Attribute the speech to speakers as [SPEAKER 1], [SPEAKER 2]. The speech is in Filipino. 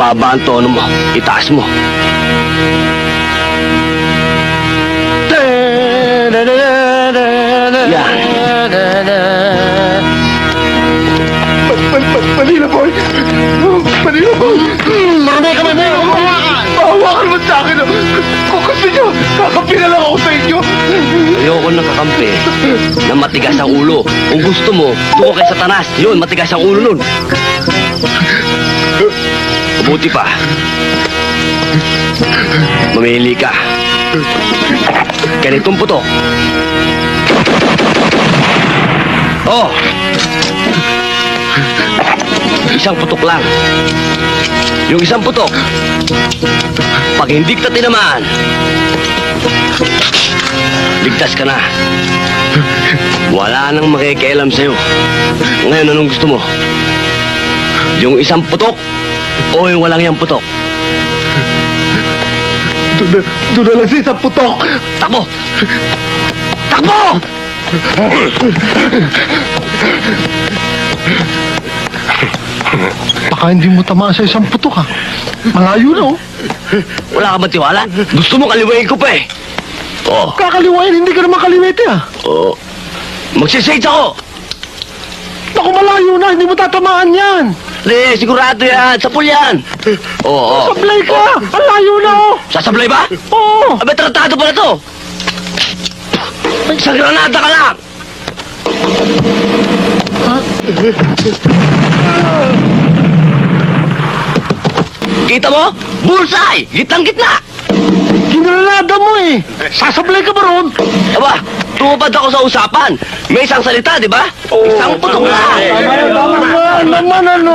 [SPEAKER 1] Ibaba ang tono mo. Itaas mo. Yan.
[SPEAKER 2] Manila boy! Manila boy!
[SPEAKER 3] Marunay ka man mo!
[SPEAKER 2] Hawakan mo sa akin! Kung gusto nyo, kakampi na lang ako sa inyo!
[SPEAKER 1] Ayoko ng kakampi na matigas ang ulo. Kung gusto mo, tuko kay Satanas. Yun, matigas ang ulo nun. Mabuti pa. Mamili ka. Ganitong putok. Oh! Isang putok lang. Yung isang putok, pag hindi ka tinamaan, ligtas ka na. Wala nang makikialam sa'yo. Ngayon, anong gusto mo? Yung isang putok o yung walang yang putok?
[SPEAKER 2] Doon na lang sa isang putok!
[SPEAKER 1] Takbo! Takbo!
[SPEAKER 3] Baka hindi mo tamaan sa isang putok, ha? Malayo na, oh.
[SPEAKER 1] Wala ka ba tiwala? Gusto mo kaliwain ko pa eh. Oh,
[SPEAKER 3] Kakaliwain, hindi ka naman kaliwete, ha?
[SPEAKER 1] oh. Magsisage ako.
[SPEAKER 3] Naku, malayo na, hindi mo tatamaan yan.
[SPEAKER 1] Sigurado yan. Sapul yan. Oo, oh,
[SPEAKER 3] Sablay ka! Ang layo na, oh.
[SPEAKER 1] Sasablay ba?
[SPEAKER 3] Oo.
[SPEAKER 1] Abe, tratado pala to. Sa granada ka lang. Kita mo? Bullseye! Gitang-gitna!
[SPEAKER 3] Ginranada mo, eh. Sasablay ka ba ron?
[SPEAKER 1] Aba, tumupad ako sa usapan. May isang salita, di ba? Isang putok lang.
[SPEAKER 3] Naman, ano?